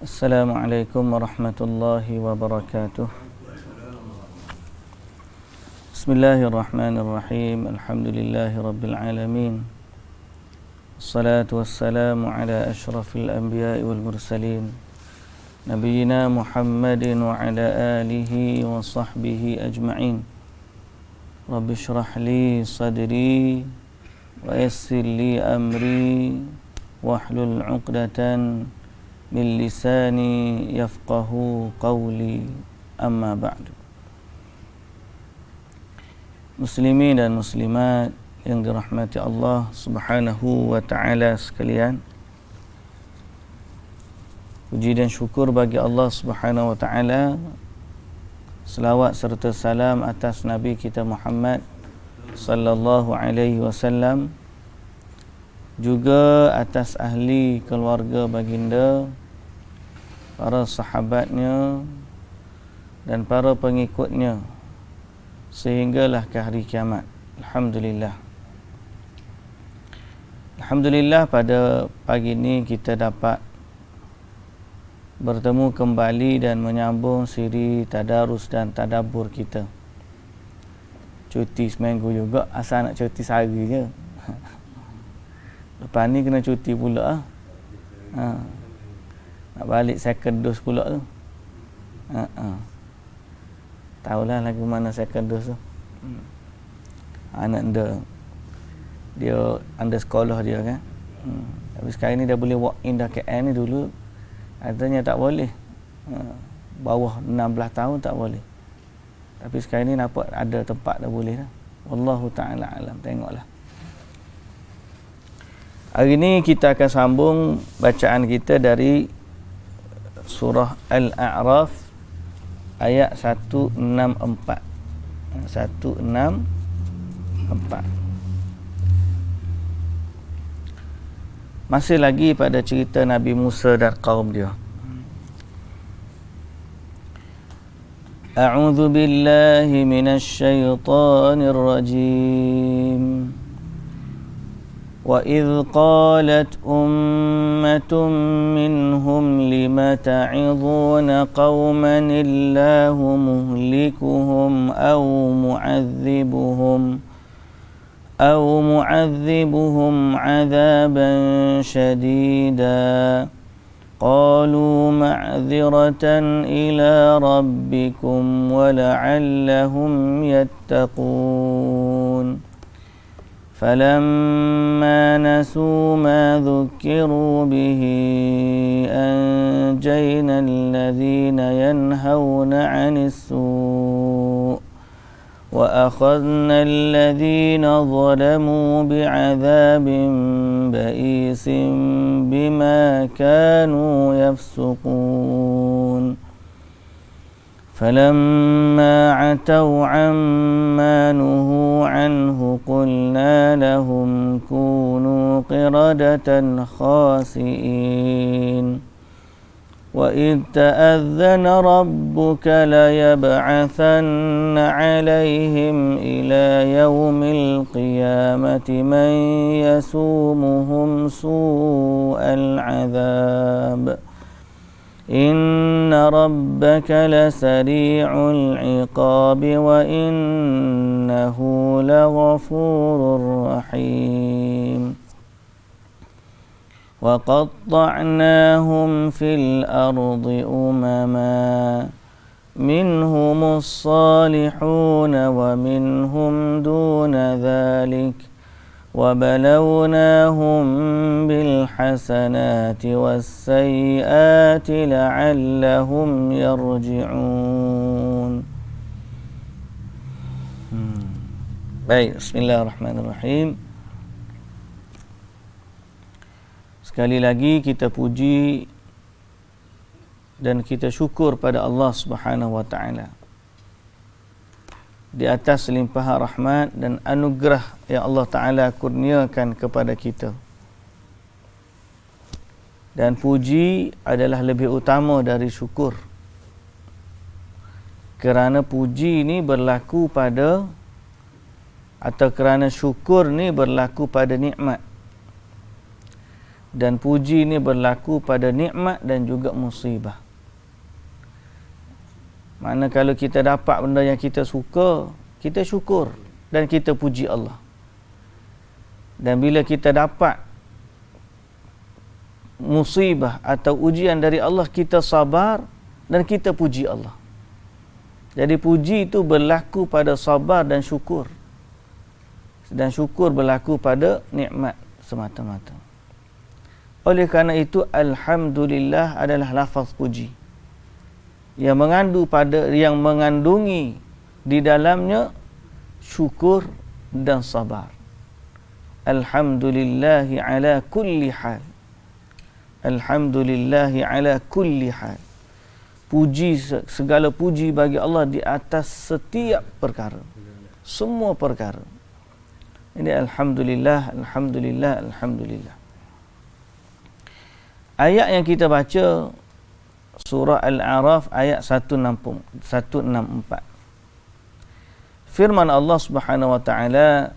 Assalamualaikum warahmatullahi wabarakatuh. Bismillahirrahmanirrahim. Alhamdulillahi rabbil alamin. Assalatu wassalamu ala ashrafil anbiya'i wal mursalin Nabiyyina Muhammadin wa ala alihi wa sahbihi ajma'in. Rabbi shrah li sadri wa yassir li amri wahlul 'uqdatan min lisani yafqahu qawli, amma ba'du. Muslimin dan muslimat yang dirahmati Allah Subhanahu wa ta'ala sekalian, puji dan syukur bagi Allah Subhanahu wa ta'ala, selawat serta salam atas Nabi kita Muhammad sallallahu alaihi wasallam, juga atas ahli keluarga baginda, para sahabatnya dan para pengikutnya sehinggalah ke hari kiamat. Alhamdulillah. Alhamdulillah, pada pagi ini kita dapat bertemu kembali dan menyambung siri tadarus dan tadabbur kita. Cuti seminggu juga, asal nak cuti sehari je. Lepas ni kena cuti pula. Nak balik second dose pula tu. Tahulah lagu mana second dose tu. Anak dia under sekolah dia kan. Tapi sekarang ni dah boleh walk in dah. KL ni dulu adanya tak boleh. Bawah 16 tahun tak boleh. Tapi sekarang ni nampak ada tempat dah boleh dah. Wallahu ta'ala alam. Tengoklah. Hari ini kita akan sambung bacaan kita dari surah Al-A'raf ayat 164. 164. Masih lagi pada cerita Nabi Musa dan kaum dia. A'udzu billahi minasy syaithanir rajim. وَإِذْ قَالَتْ أُمَّةٌ مِّنْهُمْ لِمَ تَعِظُونَ قَوْمًا اللَّهُ مُهْلِكُهُمْ أَوْ مُعَذِّبُهُمْ عَذَابًا شَدِيدًا قَالُوا مَعْذِرَةً إِلَى رَبِّكُمْ وَلَعَلَّهُمْ يَتَّقُونَ فَلَمَّا نَسُوا مَا ذُكِّرُوا بِهِ أَنْجَيْنَا الَّذِينَ يَنْهَوْنَ عَنِ السُّوءِ وَأَخَذْنَا الَّذِينَ ظَلَمُوا بِعَذَابٍ بَئِيسٍ بِمَا كَانُوا يَفْسُقُونَ فَلَمَّا عَتَوْا عَمَّا نُهُوا عَنْهُ قُلْنَا لَهُمْ كُونُوا قِرَدَةً خَاسِئِينَ وَإِذْ تَأَذَّنَ رَبُّكَ لَيَبْعَثَنَّ عَلَيْهِمْ إِلَى يَوْمِ الْقِيَامَةِ مَنْ يَسُومُهُمْ سُوءَ الْعَذَابِ إِنَّ رَبَّكَ لَسَرِيعُ الْعِقَابِ وَإِنَّهُ لَغَفُورٌ رَحِيمٌ وَقَطَّعْنَاهُمْ فِي الْأَرْضِ أُمَمًا مِنْهُمُ الصَّالِحُونَ وَمِنْهُمْ دُونَ ذَلِكَ وَبَلَوْنَاهُمْ بِالْحَسَنَاتِ وَالسَّيِّئَاتِ لَعَلَّهُمْ يَرْجِعُونَ. Baik, bismillahirrahmanirrahim. Sekali lagi kita puji dan kita syukur pada Allah Subhanahu wa ta'ala di atas limpahan rahmat dan anugerah yang Allah Ta'ala kurniakan kepada kita. Dan puji adalah lebih utama dari syukur, kerana puji ini berlaku pada, atau kerana syukur ni berlaku pada nikmat. Dan puji ini berlaku pada nikmat dan juga musibah. Mana kalau kita dapat benda yang kita suka, kita syukur dan kita puji Allah. Dan bila kita dapat musibah atau ujian dari Allah, kita sabar dan kita puji Allah. Jadi puji itu berlaku pada sabar dan syukur. Dan syukur berlaku pada nikmat semata-mata. Oleh kerana itu, alhamdulillah adalah lafaz puji yang mengandungi di dalamnya syukur dan sabar. Alhamdulillahi ala kulli hal. Alhamdulillahi ala kulli hal. Puji, segala puji bagi Allah di atas setiap perkara. Semua perkara. Ini alhamdulillah, alhamdulillah, alhamdulillah. Ayat yang kita baca surah Al-A'raf ayat 164. Firman Allah Subhanahu wa taala,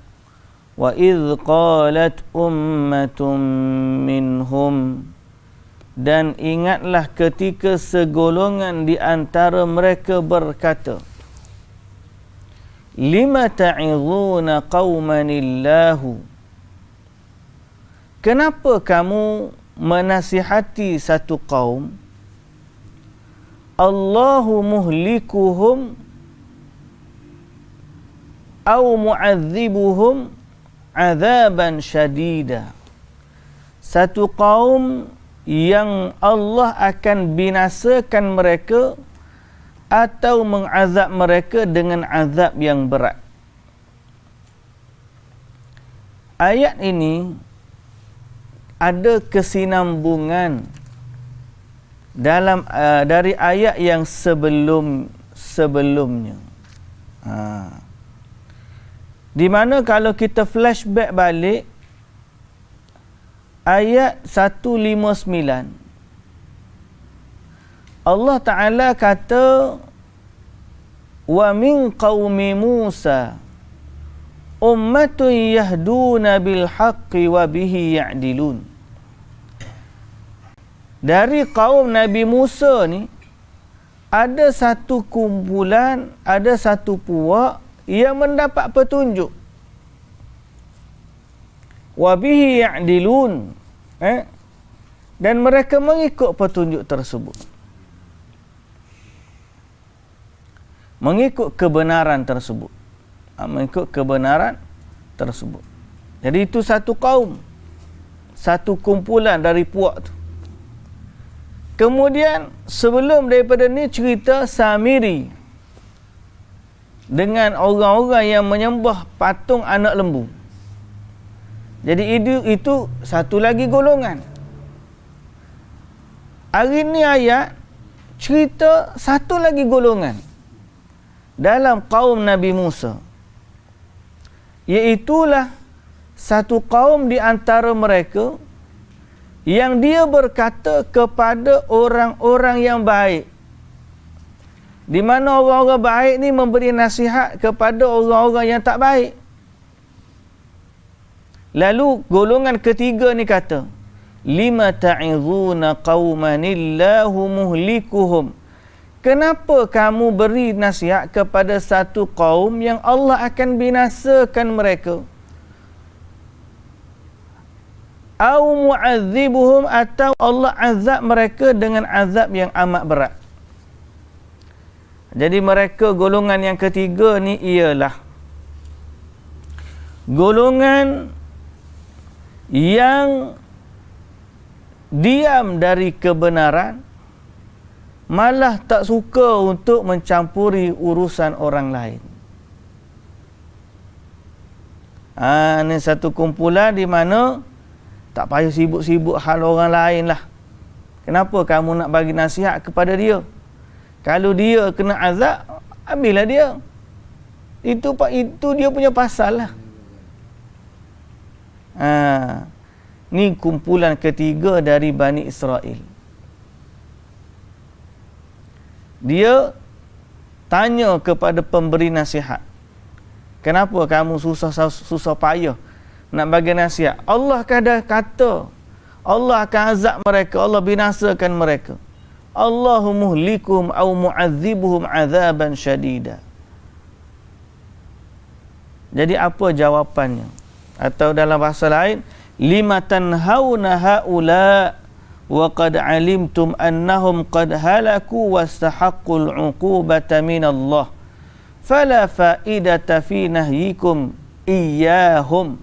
"Wa idz qalat ummatun minhum," dan ingatlah ketika segolongan di antara mereka berkata, "Lima ta'idhuna qaumanillahu," kenapa kamu menasihati satu kaum, Allahu muhlikuhum au mu'adzibuhum azaban syadida, satu kaum yang Allah akan binasakan mereka atau mengazab mereka dengan azab yang berat. Ayat ini ada kesinambungan dalam dari ayat yang sebelumnya. Di mana kalau kita flashback balik ayat 159, Allah Ta'ala kata, "Wa min qaumi Musa ummatun yahduna bil haqqi wa bihi ya'dilun." Dari kaum Nabi Musa ni ada satu kumpulan, ada satu puak yang mendapat petunjuk. Wa bihi ya'dilun, dan mereka mengikut petunjuk tersebut, mengikut kebenaran tersebut, mengikut kebenaran tersebut. Jadi itu satu kaum, satu kumpulan dari puak tu. Kemudian sebelum daripada ni cerita Samiri dengan orang-orang yang menyembah patung anak lembu. Jadi itu satu lagi golongan. Hari ni ayat cerita satu lagi golongan dalam kaum Nabi Musa, iaitulah satu kaum di antara mereka yang dia berkata kepada orang-orang yang baik, di mana orang-orang baik ni memberi nasihat kepada orang-orang yang tak baik. Lalu golongan ketiga ni kata, "Lima ta'idhuna qaumanillahu muhlikuhum," kenapa kamu beri nasihat kepada satu kaum yang Allah akan binasakan mereka? Au mu'adzibuhum, atau Allah azab mereka dengan azab yang amat berat. Jadi mereka golongan yang ketiga ni ialah golongan yang diam dari kebenaran, malah tak suka untuk mencampuri urusan orang lain. Ini satu kumpulan di mana tak payah sibuk-sibuk hal orang lain lah. Kenapa kamu nak bagi nasihat kepada dia? Kalau dia kena azab, ambillah dia. Itu dia punya pasal lah. Ni kumpulan ketiga dari Bani Israel. Dia tanya kepada pemberi nasihat, kenapa kamu susah payah nak bagi nasihat? Allah dah kata, Allah akan azab mereka, Allah binasakan mereka. Allahu muhlikum au mu'adzibuhum azaban syadida. Jadi apa jawapannya? Atau dalam bahasa lain, lima tanhauna haula wa qad alimtum annahum qad halaku wastahaqqul 'uqubata min Allah. Fala faidata fi nahyikum iyyahum.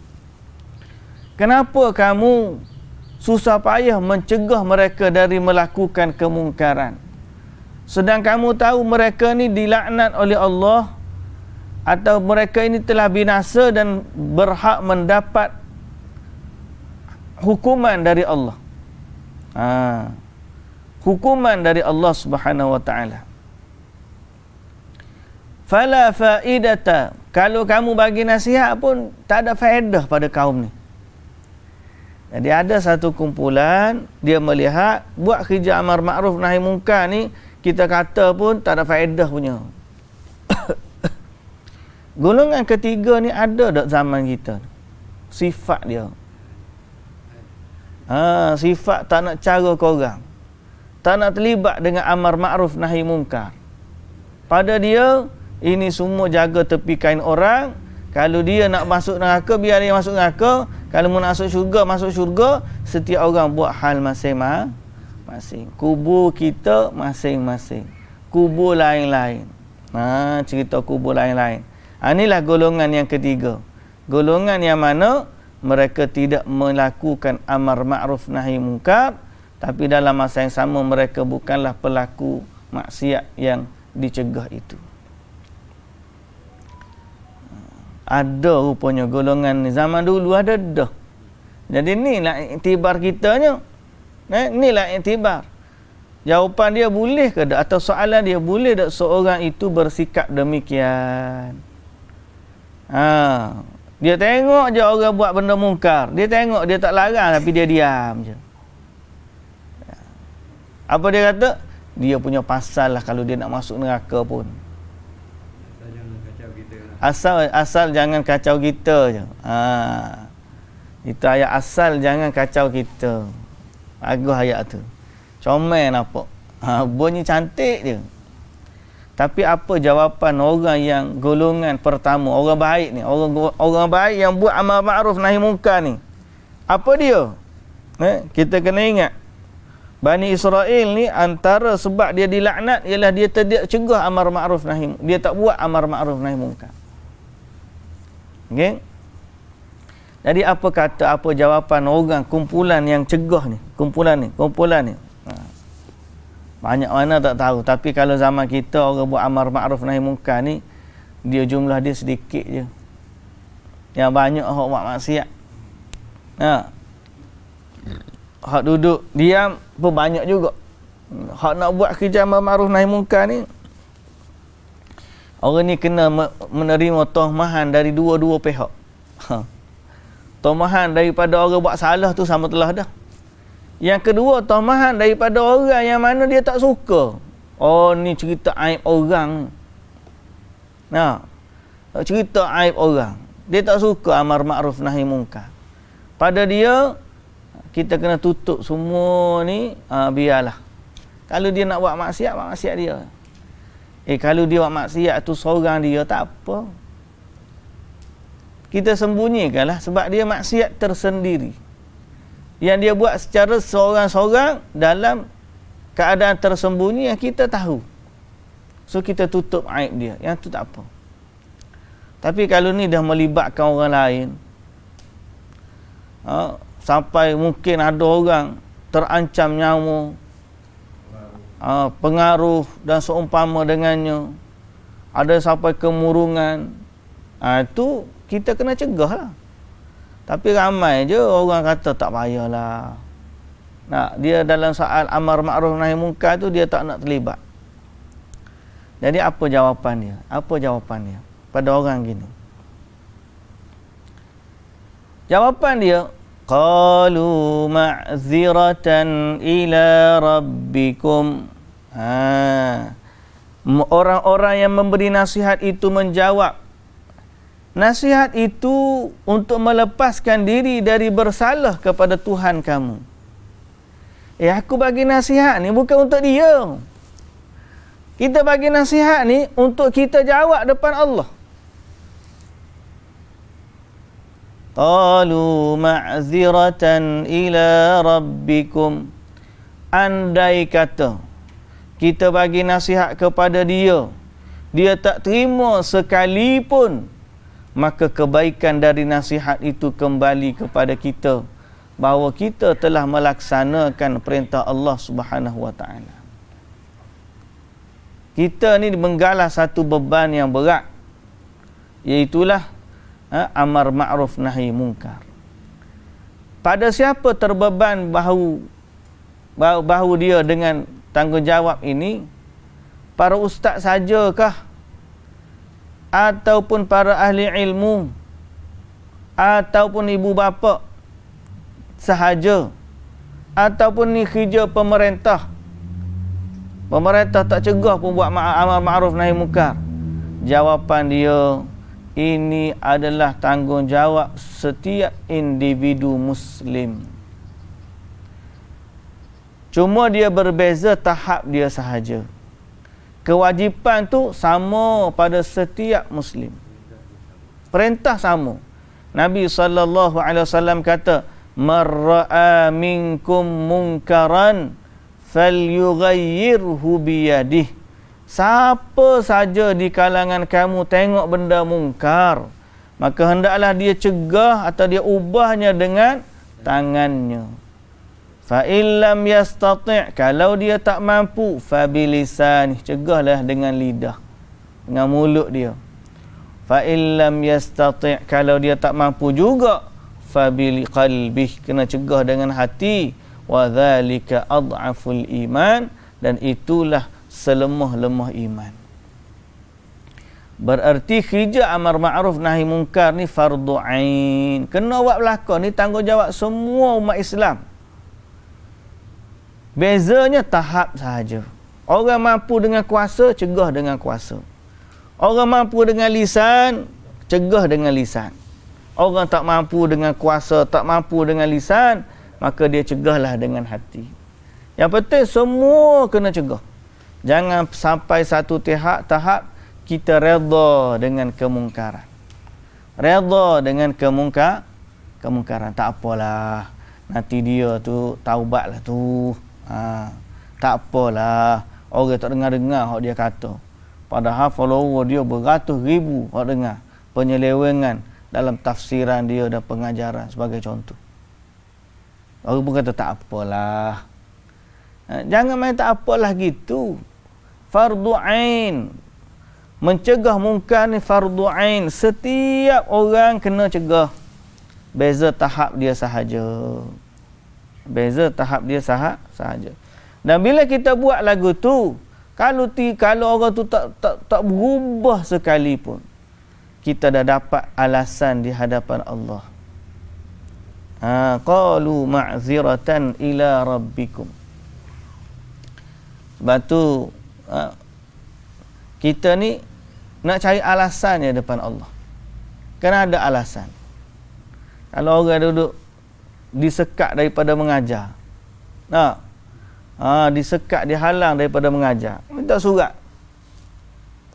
Kenapa kamu susah payah mencegah mereka dari melakukan kemungkaran, sedang kamu tahu mereka ni dilaknat oleh Allah, atau mereka ini telah binasa dan berhak mendapat hukuman dari Allah. Hukuman dari Allah Subhanahu wa taala. Fala faidata, kalau kamu bagi nasihat pun tak ada faedah pada kaum ni. Jadi ada satu kumpulan, dia melihat buat kerja amar ma'ruf nahi munkar ni, kita kata pun tak ada faedah punya. Golongan ketiga ni ada tak zaman kita? Sifat dia. Sifat tak nak cara korang, tak nak terlibat dengan amar ma'ruf nahi munkar. Pada dia, ini semua jaga tepi kain orang. Kalau dia nak masuk neraka, biar dia masuk neraka. Kalau mau masuk syurga, masuk syurga. Setiap orang buat hal masing-masing. Kubur kita masing-masing, kubur lain-lain. Cerita kubur lain-lain. Inilah golongan yang ketiga. Golongan yang mana mereka tidak melakukan amar ma'ruf nahi munkar, tapi dalam masa yang sama mereka bukanlah pelaku maksiat yang dicegah itu. Ada rupanya golongan ni zaman dulu ada dah. Jadi inilah iktibar kitanya. Inilah iktibar. Jawapan dia boleh ke tak, atau soalan dia boleh tak seorang itu bersikap demikian? Dia tengok je orang buat benda mungkar, dia tengok, dia tak larang, tapi dia diam je. Apa dia kata? Dia punya pasal lah kalau dia nak masuk neraka pun. Asal jangan kacau kita je. Itu ayat asal jangan kacau kita. Bagus ayat tu. Comel nampak. Bunyi cantik je. Tapi apa jawapan orang yang golongan pertama, orang baik ni, orang baik yang buat amal ma'ruf nahi munkar ni? Apa dia? Kita kena ingat, Bani Israel ni antara sebab dia dilaknat ialah dia tidak cegah amar ma'ruf nahi, dia tak buat amar ma'ruf nahi munkar. Okey. Jadi apa jawapan orang kumpulan yang cegah ni, kumpulan ni. Banyak mana tak tahu, tapi kalau zaman kita orang buat amar ma'ruf nahi munkar ni, dia jumlah dia sedikit je. Yang banyak hak buat maksiat. Hak duduk diam pun banyak juga. Hak nak buat kerja amar ma'ruf nahi munkar ni, orang ni kena menerima tohmahan dari dua-dua pihak. Tohmahan daripada orang buat salah tu sama telah dah. Yang kedua, tohmahan daripada orang yang mana dia tak suka. Oh, ni cerita aib orang. Cerita aib orang. Dia tak suka amar ma'ruf nahi munkar. Pada dia, kita kena tutup semua ni, biarlah. Kalau dia nak buat maksiat dia. Kalau dia buat maksiat tu seorang dia, tak apa. Kita sembunyikanlah, sebab dia maksiat tersendiri. Yang dia buat secara seorang-seorang dalam keadaan tersembunyi yang kita tahu. So kita tutup aib dia. Yang tu tak apa. Tapi kalau ni dah melibatkan orang lain, sampai mungkin ada orang terancam nyawa, pengaruh dan seumpama dengannya, ada sampai kemurungan, itu kita kena cegah lah. Tapi ramai je orang kata tak payahlah. Dia dalam soal amar ma'ruf nahi munkar tu dia tak nak terlibat. Jadi apa jawapan dia? Apa jawapan dia pada orang gini? Jawapan dia, qalu ma'ziratan ila rabbikum. Orang-orang yang memberi nasihat itu menjawab, nasihat itu untuk melepaskan diri dari bersalah kepada Tuhan kamu. Aku bagi nasihat ni bukan untuk dia. Kita bagi nasihat ni untuk kita jawab depan Allah. Qalu ma'ziratan ila rabbikum. Andai kata kita bagi nasihat kepada dia, dia tak terima sekalipun, maka kebaikan dari nasihat itu kembali kepada kita, bahawa kita telah melaksanakan perintah Allah Subhanahu wa taala. Kita ni menggalah satu beban yang berat, iaitulah amar ma'ruf nahi mungkar. Pada siapa terbeban bahu dia dengan tanggungjawab ini? Para ustaz sajakah? Ataupun para ahli ilmu? Ataupun ibu bapa sahaja? Ataupun ni kerja pemerintah? Pemerintah tak cegah pun buat amar ma'ruf nahi mungkar. Jawapan dia, ini adalah tanggungjawab setiap individu Muslim. Cuma dia berbeza tahap dia sahaja. Kewajipan tu sama pada setiap Muslim. Perintah sama. Nabi SAW kata, "Man ra'a minkum munkaran falyughayyirhu biyadihi." Siapa saja di kalangan kamu tengok benda mungkar, maka hendaklah dia cegah atau dia ubahnya dengan tangannya. Fa illam yastati', kalau dia tak mampu, fa bilisanih, cegahlah dengan lidah, dengan mulut dia. Fa illam yastati', kalau dia tak mampu juga, fa bil qalbih, kena cegah dengan hati. Wa dzalika adhaful iman, dan itulah selemah-lemah iman. Berarti kerja amar ma'ruf nahi mungkar ni fardu ain. Kena buat belakang, ni tanggungjawab semua umat Islam. Bezanya tahap sahaja. Orang mampu dengan kuasa, cegah dengan kuasa. Orang mampu dengan lisan, cegah dengan lisan. Orang tak mampu dengan kuasa, tak mampu dengan lisan, maka dia cegahlah dengan hati. Yang penting semua kena cegah. Jangan sampai satu tahap kita redha dengan kemungkaran. Redha dengan kemungkaran. Tak apalah, nanti dia tu taubatlah tu. Tak apalah, orang tak dengar-dengar hak dia kata. Padahal follower dia beratus ribu hak dengar penyelewengan dalam tafsiran dia dan pengajaran sebagai contoh. Orang pun kata tak apalah. Jangan main tak apalah gitu. Fardu ain. Mencegah mungkar ni fardu ain. Setiap orang kena cegah. Beza tahap dia sahaja. Beza tahap dia sahaja. Dan bila kita buat lagu tu, kalau orang tu tak berubah sekalipun, kita dah dapat alasan di hadapan Allah. Qalu ma'ziratan ila rabbikum. Sebab tu kita ni nak cari alasannya depan Allah. Kena ada alasan. Kalau orang duduk disekat daripada mengajar, disekat, dihalang daripada mengajar, minta surat,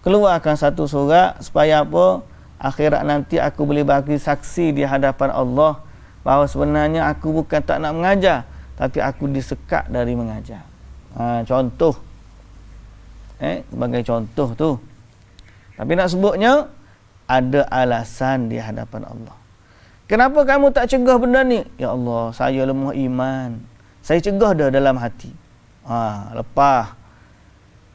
keluarkan satu surat supaya apa? Akhirat nanti aku boleh bagi saksi di hadapan Allah bahawa sebenarnya aku bukan tak nak mengajar, tapi aku disekat dari mengajar. Contoh, sebagai contoh tu. Tapi nak sebutnya, ada alasan di hadapan Allah. Kenapa kamu tak cegah benda ni? Ya Allah, saya lemah iman. Saya cegah dah dalam hati. Lepas.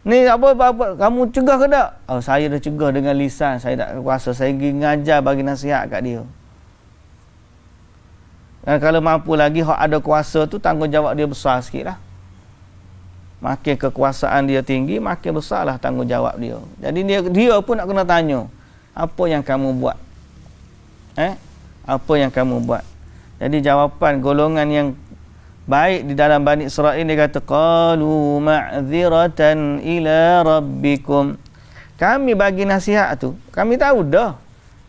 Ni apa kamu cegah ke tak? Saya dah cegah dengan lisan. Saya tak kuasa. Saya pergi ngajar bagi nasihat kat dia. Dan kalau mampu lagi, hak ada kuasa tu, tanggungjawab dia besar sikit lah. Makin kekuasaan dia tinggi, makin besarlah tanggungjawab dia. Jadi dia pun nak kena tanya, apa yang kamu buat? Apa yang kamu buat? Jadi jawapan golongan yang baik di dalam Bani Israel, dia kata, qalu ma'ziratan ila rabbikum. Kami bagi nasihat tu, kami tahu dah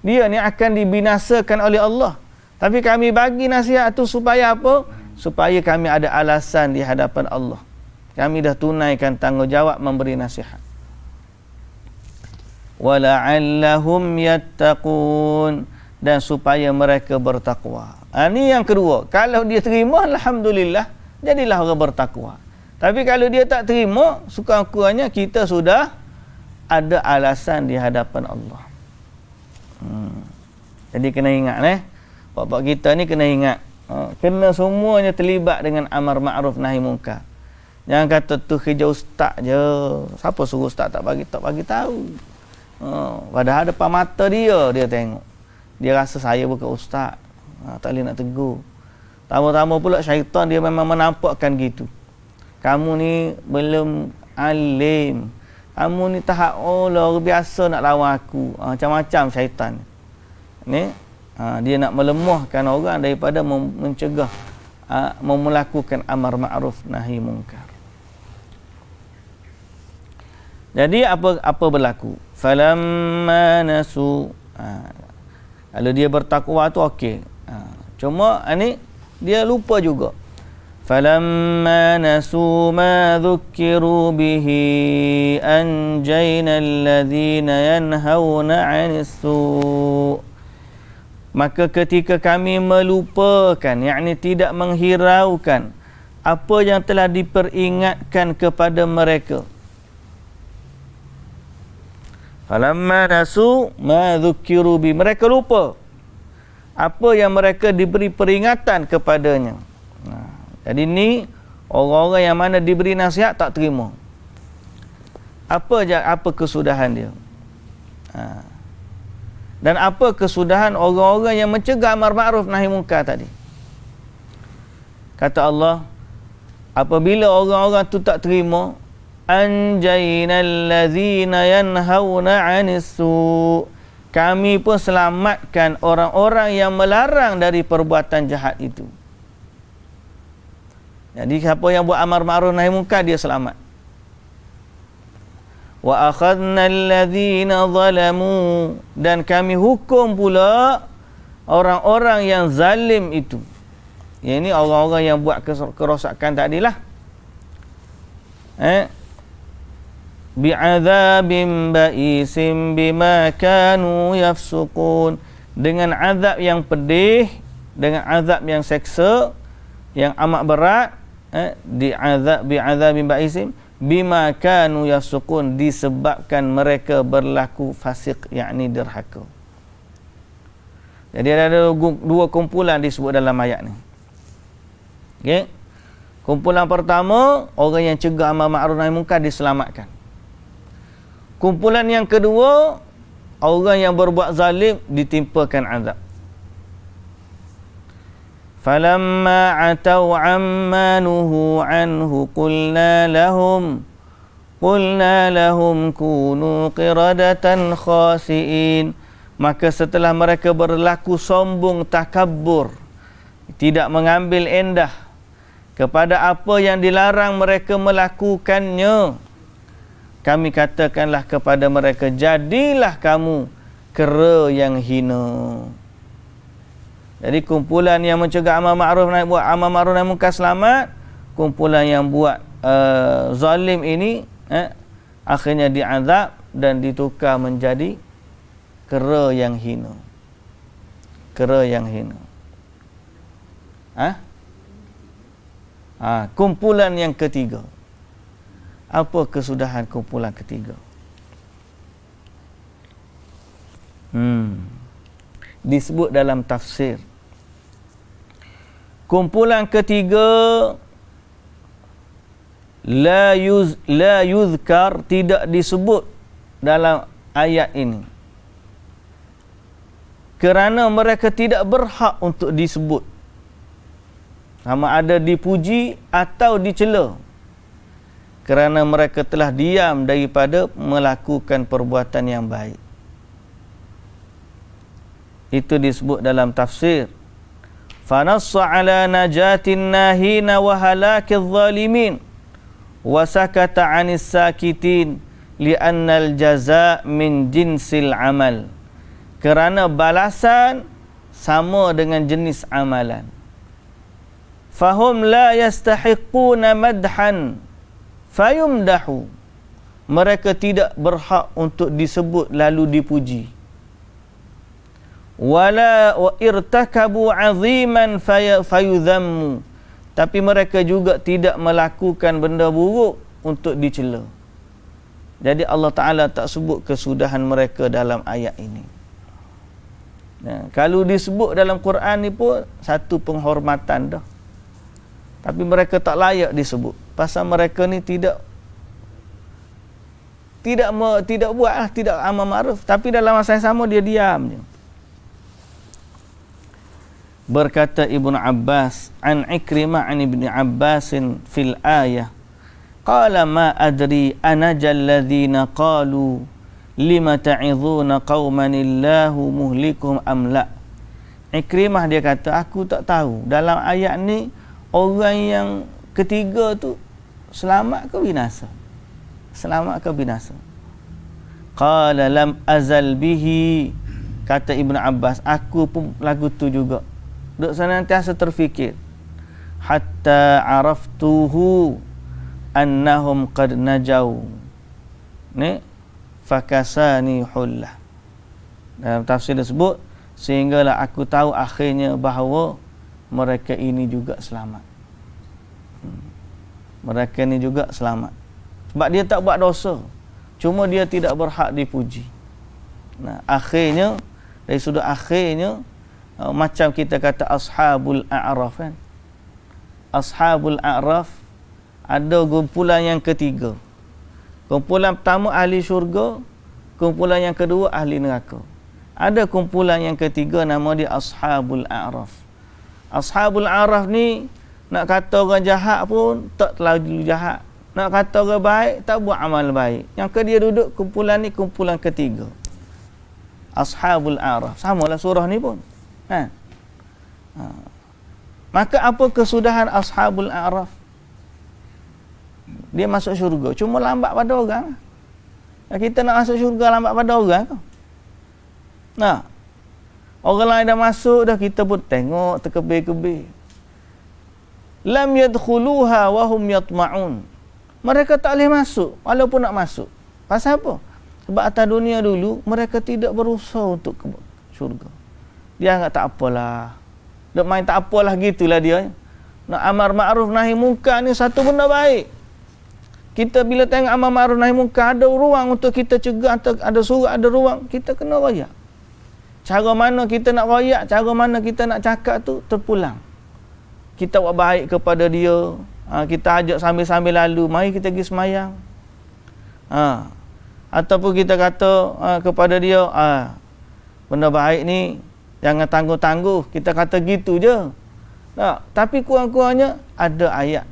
dia ni akan dibinasakan oleh Allah. Tapi kami bagi nasihat tu supaya apa? supaya kami ada alasan di hadapan Allah. Kami dah tunaikan tanggungjawab memberi nasihat. Wala'allahum yattaqun, dan supaya mereka bertakwa. Ini yang kedua. Kalau dia terima, alhamdulillah, jadilah orang bertakwa. Tapi kalau dia tak terima, suka-sukanya kita sudah ada alasan di hadapan Allah. Jadi kena ingat bapak kita ni kena ingat. Kena semuanya terlibat dengan amar ma'ruf nahi munkar. Jangan kata tu kerja ustaz je. Siapa suruh ustaz tak bagi tahu. Padahal depan mata dia tengok. Dia rasa saya bukan ustaz. Tak boleh nak tegur. Tambah-tambah pula syaitan dia memang menampakkan gitu. Kamu ni belum alim. Kamu ni tahap orang biasa nak lawan aku. Macam-macam syaitan. Ni dia nak melemahkan orang daripada mencegah melakukan amar ma'ruf nahi munkar. Jadi apa berlaku? Falamma nasu. Kalau dia bertakwa tu okey. Cuma ni dia lupa juga. Falamma nasu ma dhukiru bihi anjayna alladhina yanhauna 'anis su'. Maka ketika kami melupakan, yakni tidak menghiraukan apa yang telah diperingatkan kepada mereka. Falamma nasu ma dhukiru bi, mereka lupa apa yang mereka diberi peringatan kepadanya. Jadi ni orang-orang yang mana diberi nasihat tak terima. Apa kesudahan dia? Dan apa kesudahan orang-orang yang mencegah amar ma'ruf nahi munkar tadi? Kata Allah, apabila orang-orang tu tak terima, anjaynal ladzina yanhauna 'anis su', kami pun selamatkan orang-orang yang melarang dari perbuatan jahat itu. Jadi siapa yang buat amar ma'ruf nahi munkar, dia selamat. Wa akhadna alladhina zalamu, dan kami hukum pula orang-orang yang zalim itu. Yang ini orang-orang yang buat kerosakan tadilah. Bi'adzabim ba'isim bima kanu yafsukun, dengan azab yang pedih, dengan azab yang seksa, yang amat berat. Bi'adzabim ba'isim bima kanu yafsukun, disebabkan mereka berlaku fasik, yakni derhaka. Jadi ada dua kumpulan disebut dalam ayat ni. Okey. Kumpulan pertama, orang yang cegah amar ma'ruf nahi munkar diselamatkan. Kumpulan yang kedua, orang yang berbuat zalim ditimpakan azab. Falamma atau amma nuhu anhu qulna lahum kunu qiradatan khasi'in. Maka setelah mereka berlaku sombong, takabbur, tidak mengambil endah kepada apa yang dilarang mereka melakukannya, kami katakanlah kepada mereka, jadilah kamu kera yang hina. Jadi kumpulan yang mencegah amar ma'ruf nahi munkar selamat. Kumpulan yang buat zalim ini akhirnya diazab dan ditukar menjadi kera yang hina. Kera yang hina. Kumpulan yang ketiga. Apa kesudahan kumpulan ketiga? Disebut dalam tafsir. Kumpulan ketiga, la yuzkar, tidak disebut dalam ayat ini, kerana mereka tidak berhak untuk disebut, sama ada dipuji atau dicela, kerana mereka telah diam daripada melakukan perbuatan yang baik. Itu disebut dalam tafsir. Fanassa ala najatin nahina wa halakiz zalimin wa sakata 'anis sakitin li'annal jazaa' min jinsil amal. Kerana balasan sama dengan jenis amalan. fahum la yastahiquna madhan fayumdahu. Mereka tidak berhak untuk disebut lalu dipuji. Wala wa irtakabu aziman fayudhammu. Tapi mereka juga tidak melakukan benda buruk untuk dicela. Jadi Allah Ta'ala tak sebut kesudahan mereka dalam ayat ini. Nah, kalau disebut dalam Quran ni pun satu penghormatan dah. Tapi mereka tak layak disebut. Pasal mereka ni tidak buat lah, tidak amar ma'ruf. Tapi dalam masa yang sama dia diam je. Berkata Ibnu Abbas an Ikrimah an Ibni Abbasin fil ayah, qala ma adri anajal ladhina qalu lima ta'idhuna qauman illahu muhlikum am la. Ikrimah dia kata, aku tak tahu dalam ayat ni orang yang ketiga tu selamat ke binasa. Selamat ke binasa. Qala lam azal bihi, kata Ibnu Abbas, aku pun lagu tu juga duk senantiasa terfikir, hatta araftuhu annahum qad najau ni fakasani hullah. Dalam tafsir disebut, sehinggalah aku tahu akhirnya bahawa mereka ini juga selamat. Mereka ini juga selamat. Sebab dia tak buat dosa, cuma dia tidak berhak dipuji. Nah, akhirnya, dari sudut akhirnya, macam kita kata Ashabul A'raf kan. Ashabul A'raf ada kumpulan yang ketiga. Kumpulan pertama ahli syurga, kumpulan yang kedua ahli neraka. Ada kumpulan yang ketiga nama dia Ashabul A'raf. Ashabul A'raf ni nak kata orang jahat pun tak terlalu jahat. Nak kata orang baik tak buat amal baik. Yang ke dia duduk kumpulan ni kumpulan ketiga. Ashabul A'raf. Samalah surah ni pun. Maka apa kesudahan Ashabul A'raf? Dia masuk syurga, cuma lambat pada orang. Kita nak masuk syurga lambat pada orang ke? Nah, orang lain dah masuk dah, kita pun tengok terkebir-kebir. Lam yadkhuluha wa hum yatma'un. Mereka tak boleh masuk walaupun nak masuk. Pasal apa? Sebab atas dunia dulu mereka tidak berusaha untuk ke syurga. Dia anggap tak apalah. Duk main tak apalah gitulah dia. Nak amar ma'ruf nahi munkar ni satu benda baik. Kita bila tengok amar ma'ruf nahi munkar, ada ruang untuk kita cegah, ada surat, ada ruang, kita kena royak. Cara mana kita nak royak, cara mana kita nak cakap tu terpulang. Kita buat baik kepada dia, kita ajak sambil-sambil lalu, mari kita pergi semayang. Ataupun kita kata kepada dia, benda baik ni jangan tangguh-tangguh, kita kata gitu je. Tapi kurang-kurangnya ada ayat,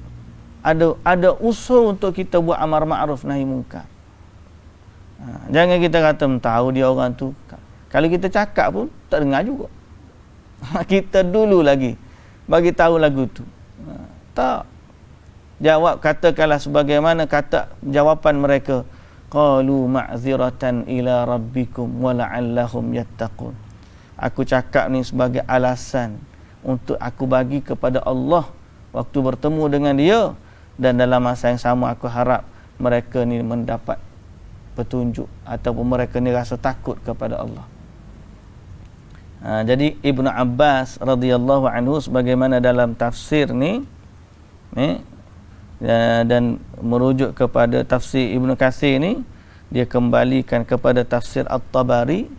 ada usul untuk kita buat amar ma'ruf nahi munkar. Jangan kita kata tahu dia orang tu. Kalau kita cakap pun tak dengar juga. Kita dulu lagi bagi tahu lagu tu. Tak. Jawab, katakanlah sebagaimana kata jawapan mereka. Qalu ma'ziratan ila rabbikum wa la'allahum yattaqun. Aku cakap ni sebagai alasan untuk aku bagi kepada Allah waktu bertemu dengan dia, dan dalam masa yang sama aku harap mereka ni mendapat petunjuk ataupun mereka ni rasa takut kepada Allah. Jadi Ibnu Abbas radhiyallahu anhu sebagaimana dalam tafsir ni dan merujuk kepada tafsir Ibnu Katsir ni, dia kembalikan kepada tafsir At-Tabari,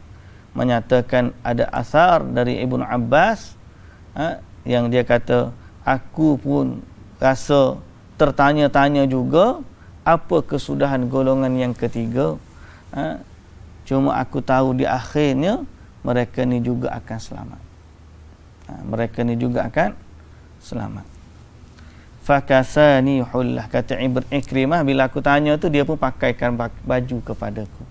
menyatakan ada asar dari Ibnu Abbas yang dia kata, aku pun rasa tertanya-tanya juga apa kesudahan golongan yang ketiga, cuma aku tahu di akhirnya mereka ni juga akan selamat. Mereka ni juga akan selamat. Fakasani hullah, kata Ikrimah, bila aku tanya tu dia pun pakaikan baju kepadaku.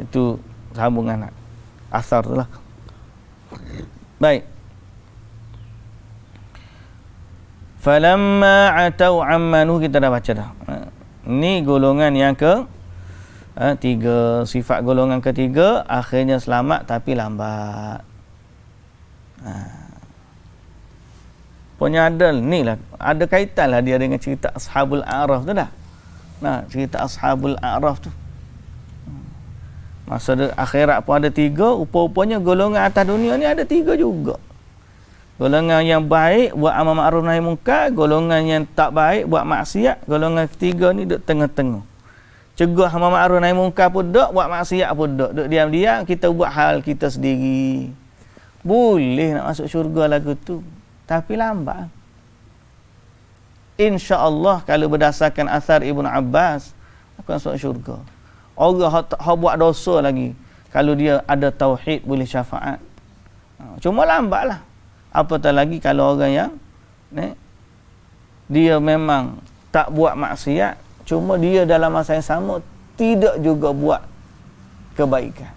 Itu sambungan asar tu lah. Baik. Falamma atau ammanu, kita dah baca dah. Ni golongan yang tiga, sifat golongan ketiga, akhirnya selamat tapi lambat. Rupanya ada ni lah, ada kaitan lah dia dengan cerita Ashabul A'raf tu dah. Nah, cerita Ashabul A'raf tu. Masa akhirat pun ada 3, rupa-rupanya golongan atas dunia ni ada 3 juga. Golongan yang baik buat amal ma'ruf nahi munkar, golongan yang tak baik buat maksiat, golongan ketiga ni duduk tengah-tengah. Cegah amal ma'ruf nahi munkar pun duk, buat maksiat pun duk. Duk diam-diam kita buat hal kita sendiri. Boleh nak masuk syurga lagu tu, tapi lambat. InsyaAllah kalau berdasarkan asar Ibn Abbas akan masuk syurga. Orang yang buat dosa lagi, kalau dia ada tauhid boleh syafaat. Cuma lambatlah. Apatah lagi kalau orang yang dia memang tak buat maksiat, cuma dia dalam masa yang sama tidak juga buat kebaikan.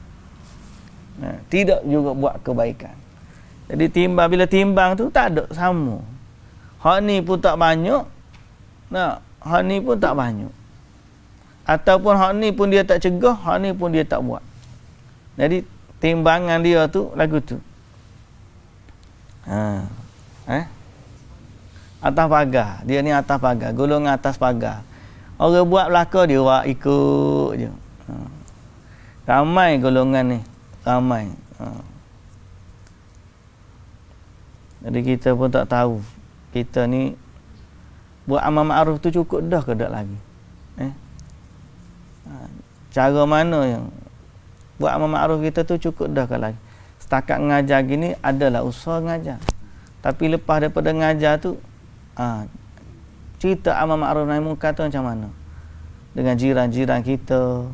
Tidak juga buat kebaikan. Jadi timbang, bila timbang tu tak ada sama. Hak ni pun tak banyak. Hak ni pun tak banyak. Ataupun hak ni pun dia tak cegah, hak ni pun dia tak buat. Jadi timbangan dia tu lagu tu. Atas pagar. Dia ni atas pagar, golongan atas pagar. Orang buat belaka dia buat ikut je. Ramai golongan ni, ramai. Jadi kita pun tak tahu kita ni buat amal ma'ruf tu cukup dah ke tak lagi. Cara mana yang buat amal ma'ruf kita tu cukup dah ke lagi. Setakat ngajar gini adalah usaha ngajar. Tapi lepas daripada ngajar tu cerita amal ma'ruf nahi munkar tu macam mana? Dengan jiran-jiran kita,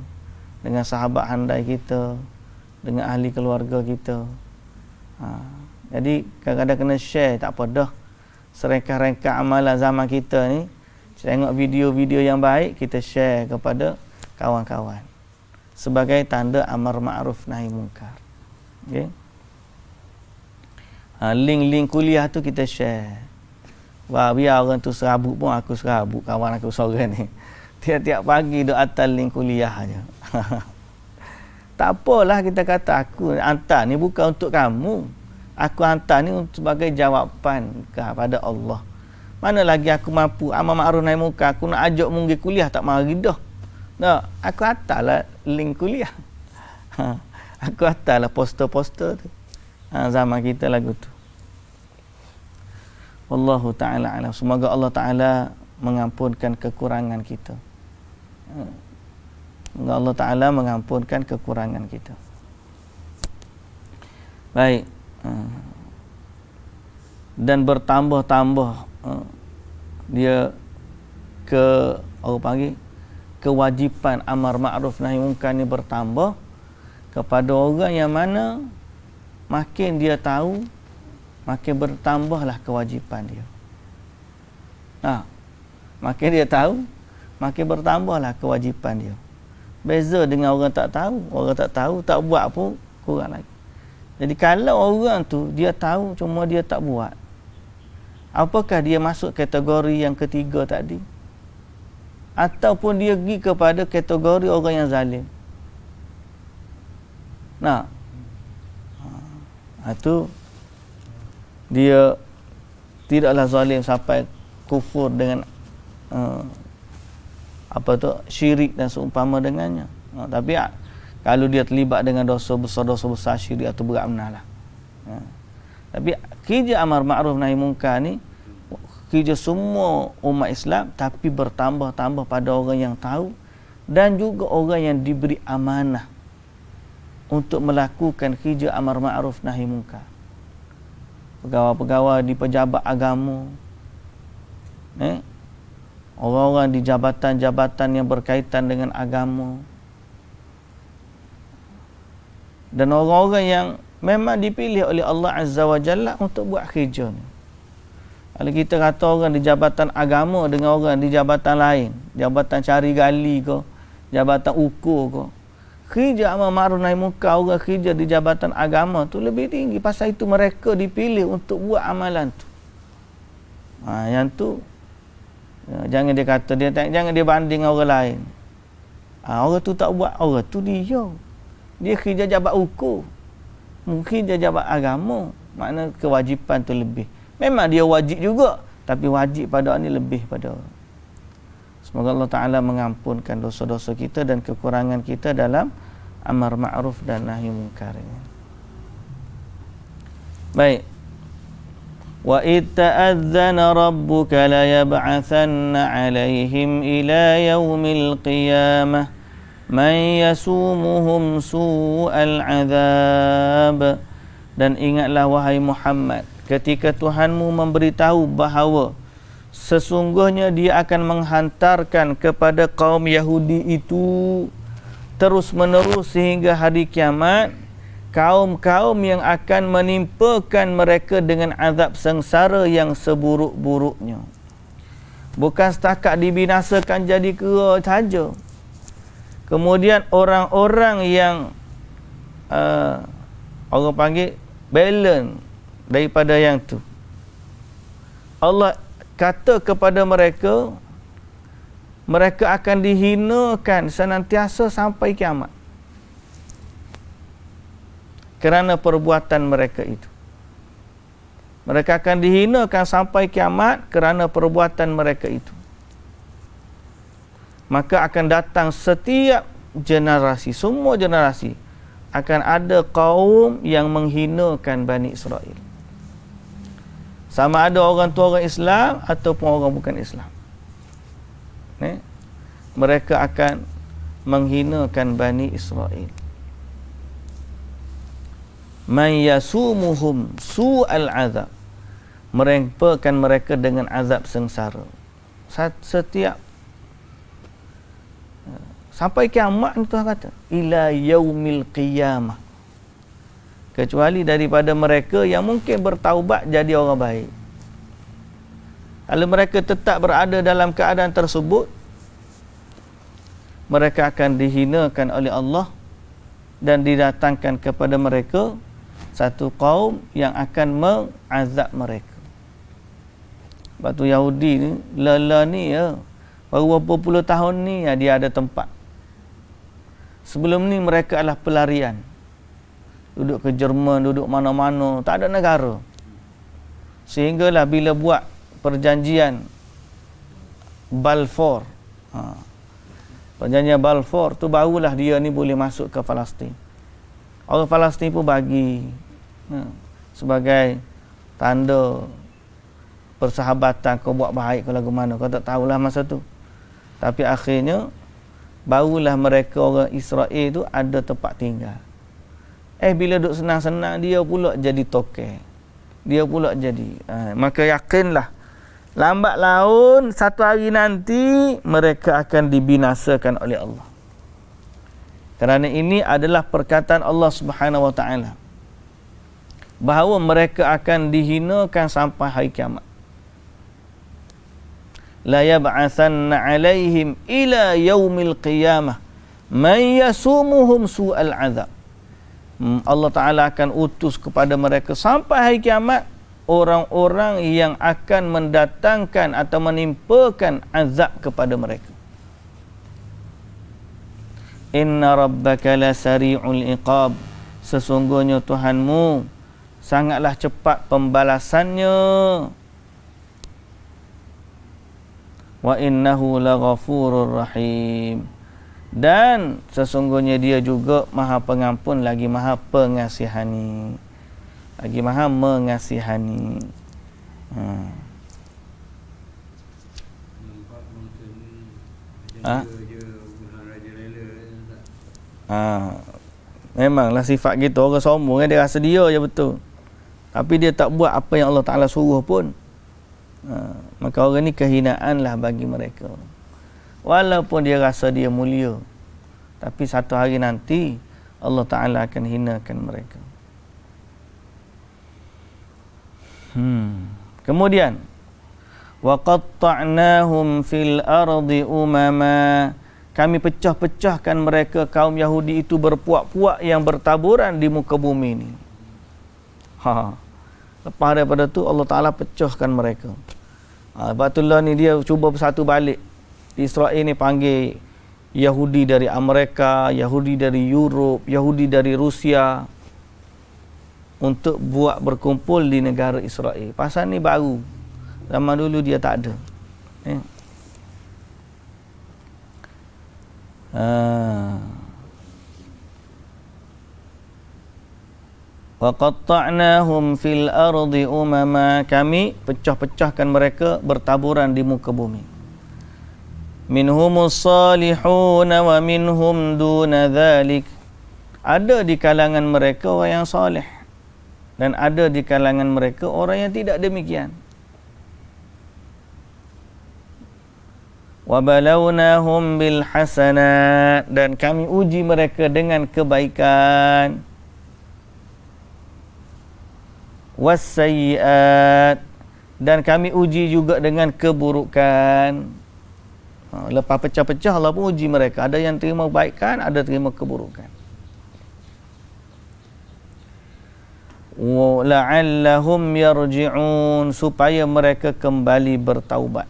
dengan sahabat handai kita, dengan ahli keluarga kita. Jadi kadang-kadang kena share, tak apa dah. Serengkah-rengkah amalan zaman kita ni, tengok video-video yang baik, kita share kepada kawan-kawan. Sebagai tanda amar ma'ruf nahi munkar. Okay? Link-link kuliah tu kita share. Wah, biar orang tu serabut pun aku serabut, kawan aku seorang ni. Tiap-tiap pagi duk atas link kuliah aja. Tak apalah kita kata aku hantar ni bukan untuk kamu. Aku hantar ni sebagai jawapan kepada Allah. Mana lagi aku mampu amal ma'ruf nahi munkar, aku nak ajak mungkin kuliah tak mari dah. Nah, aku hantarlah link kuliah. Aku hantarlah poster-poster tu. Zaman kita lagu tu. Wallahu ta'ala alam. Semoga Allah Ta'ala mengampunkan kekurangan kita. Semoga Allah Ta'ala mengampunkan kekurangan kita. Baik. Dan bertambah-tambah dia orang panggil kewajipan amar ma'ruf nahi munkar ni bertambah kepada orang yang mana makin dia tahu makin bertambahlah kewajipan dia. Makin dia tahu makin bertambahlah kewajipan dia. Beza dengan orang tak tahu. Orang tak tahu tak buat pun kurang lagi. Jadi kalau orang tu dia tahu cuma dia tak buat, apakah dia masuk kategori yang ketiga tadi? Ataupun dia pergi kepada kategori orang yang zalim? Itu dia tidaklah zalim sampai kufur dengan syirik dan seumpama dengannya. Tapi kalau dia terlibat dengan dosa besar syirik atau berat benar lah. Tapi kerja amar ma'ruf nahi munkar ni kerja semua umat Islam, tapi bertambah-tambah pada orang yang tahu dan juga orang yang diberi amanah untuk melakukan kerja amar ma'ruf nahi munkar. Pegawai-pegawai di pejabat agama, orang-orang di jabatan-jabatan yang berkaitan dengan agama, dan orang-orang yang memang dipilih oleh Allah Azza wa Jalla untuk buat kerja ni. Kalau kita kata orang di jabatan agama dengan orang di jabatan lain, jabatan cari gali ke, jabatan ukur ke, kerja amal ma'ruf nahi munkar orang kerja di jabatan agama tu lebih tinggi. Pasal itu mereka dipilih untuk buat amalan tu. Yang tu jangan dia kata jangan dia banding orang lain. Orang tu tak buat, orang tu dia kerja jabat ukur, mungkin dia jabat agama, makna kewajipan tu lebih. Memang dia wajib juga, tapi wajib pada orang ni lebih pada orang. Semoga Allah Ta'ala mengampunkan dosa-dosa kita dan kekurangan kita dalam amar ma'ruf dan nahi munkar. Baik. Wa itta'adzana rabbuka la yab'athanna 'alaihim ila yaumil qiyamah man yasumuhum su'al 'adzab. Dan ingatlah wahai Muhammad, ketika Tuhanmu memberitahu bahawa sesungguhnya dia akan menghantarkan kepada kaum Yahudi itu terus-menerus sehingga hari kiamat kaum-kaum yang akan menimpakan mereka dengan azab sengsara yang seburuk-buruknya. Bukan setakat dibinasakan jadi kera saja. Kemudian orang-orang yang orang panggil balance daripada yang tu, Allah kata kepada mereka, mereka akan dihinakan senantiasa sampai kiamat kerana perbuatan mereka itu. Mereka akan dihinakan sampai kiamat kerana perbuatan mereka itu. Maka akan datang setiap generasi, semua generasi akan ada kaum yang menghinakan Bani Israel. Sama ada orang tu orang Islam ataupun orang bukan Islam. Mereka akan menghinakan Bani Israel. Man yasumuhum su'al azab. Merempakan mereka dengan azab sengsara. Setiap sampai kiamat Tuhan kata ila yaumil qiyamah. Kecuali daripada mereka yang mungkin bertaubat jadi orang baik. Kalau mereka tetap berada dalam keadaan tersebut, mereka akan dihinakan oleh Allah dan didatangkan kepada mereka satu kaum yang akan mengazab mereka. Sebab tu Yahudi ni, lala ni ya, baru berapa puluh tahun ni ya, dia ada tempat. Sebelum ni mereka adalah pelarian. Duduk ke Jerman, duduk mana-mana, tak ada negara. Sehinggalah bila buat perjanjian Balfour, perjanjian Balfour tu barulah dia ni boleh masuk ke Palestin. Orang Palestin pun bagi sebagai tanda persahabatan, kau buat baik kau lagu mana, kau tak tahulah masa tu. Tapi akhirnya barulah mereka orang Israel tu ada tempat tinggal. Bila duduk senang-senang dia pula jadi tokek. Dia pula jadi maka yakinlah lambat laun satu hari nanti mereka akan dibinasakan oleh Allah. Kerana ini adalah perkataan Allah Subhanahu wa taala bahawa mereka akan dihinakan sampai hari kiamat. La yab'atsanna 'alaihim ila yaumil qiyamah man yasumuhum su'al 'adzab. Allah Ta'ala akan utus kepada mereka sampai hari kiamat orang-orang yang akan mendatangkan atau menimpakan azab kepada mereka. Inna rabbaka lasari'ul iqab. Sesungguhnya Tuhanmu sangatlah cepat pembalasannya. Wa innahu laghafurur rahim. Dan sesungguhnya dia juga maha pengampun lagi maha pengasihani. Lagi maha mengasihani. Memanglah sifat kita orang sombong dia rasa dia je betul. Tapi dia tak buat apa yang Allah Ta'ala suruh pun. Maka orang ni kehinaan lah bagi mereka. Walaupun dia rasa dia mulia, tapi satu hari nanti Allah Ta'ala akan hinakan mereka. Kemudian wa qatta'nahum fil ardi umama. Kami pecah-pecahkan mereka kaum Yahudi itu berpuak-puak yang bertaburan di muka bumi ini. Lepas daripada tu Allah Ta'ala pecahkan mereka. Batullah ni dia cuba bersatu balik. Israel ni panggil Yahudi dari Amerika, Yahudi dari Europe, Yahudi dari Rusia. untuk buat berkumpul di negara Israel. Pasal ni baru. Zaman dulu dia tak ada. Wa qatta'nahum fil ardi umama, kami pecah-pecahkan mereka bertaburan di muka bumi. Minhumus salihuna wa minhum duna dhalik. Ada di kalangan mereka orang yang soleh dan ada di kalangan mereka orang yang tidak demikian. Wa balawnahum bil hasanat, dan kami uji mereka dengan kebaikan. Wassayyiat, dan kami uji juga dengan keburukan. Lepas pecah-pecah Allah pun uji mereka. Ada yang terima kebaikan, ada terima keburukan. Wa la'allahum yarji'un, supaya mereka kembali bertaubat.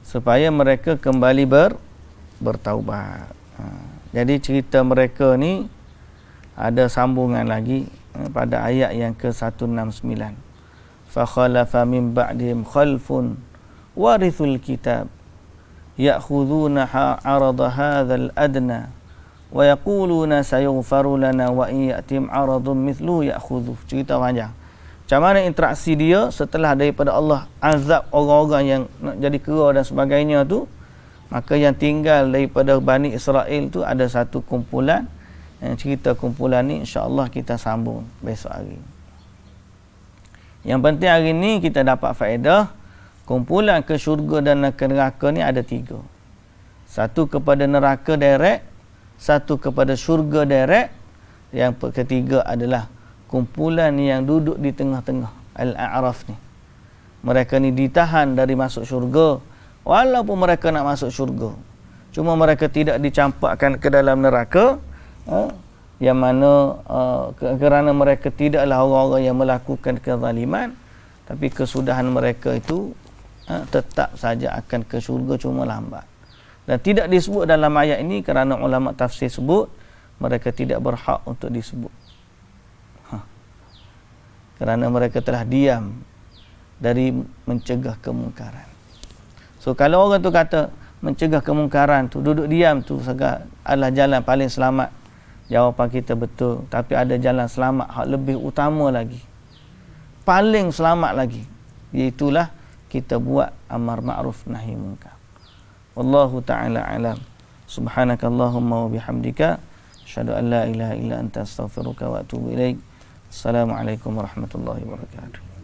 Supaya mereka kembali bertaubat. Jadi cerita mereka ni ada sambungan lagi pada ayat yang ke-169. Fa khalafa min ba'dihim khalfun warithul kitab ya'khuduna 'arada hadzal adna wa yaquluna sayughfaru lana wa in ya'tim 'aradun mithlu ya'khudhu. Cerita panjang. Macam mana interaksi dia setelah daripada Allah azab orang-orang yang nak jadi kera dan sebagainya tu, maka yang tinggal daripada Bani Israel tu ada satu kumpulan. Cerita kumpulan ni insya-Allah kita sambung besok hari. Yang penting hari ni kita dapat faedah, kumpulan ke syurga dan ke neraka ni ada 3. Satu kepada neraka direct, satu kepada syurga direct, yang ketiga adalah kumpulan yang duduk di tengah-tengah, Al-A'raf ni. Mereka ni ditahan dari masuk syurga walaupun mereka nak masuk syurga. Cuma mereka tidak dicampakkan ke dalam neraka. Yang mana kerana mereka tidaklah orang-orang yang melakukan kezaliman, tapi kesudahan mereka itu tetap saja akan ke syurga, cuma lambat. Dan tidak disebut dalam ayat ini kerana ulama tafsir sebut mereka tidak berhak untuk disebut. Kerana mereka telah diam dari mencegah kemungkaran. So kalau orang tu kata mencegah kemungkaran tu, duduk diam tu adalah jalan paling selamat, jawapan kita betul. Tapi ada jalan selamat hak lebih utama lagi, paling selamat lagi, iaitulah kita buat amar ma'ruf nahi munkar. Wallahu ta'ala alam. Subhanakallahumma wa bihamdika asyhadu an la ilaha illa anta astaghfiruka wa atubu ilaik. Assalamualaikum warahmatullahi wabarakatuh.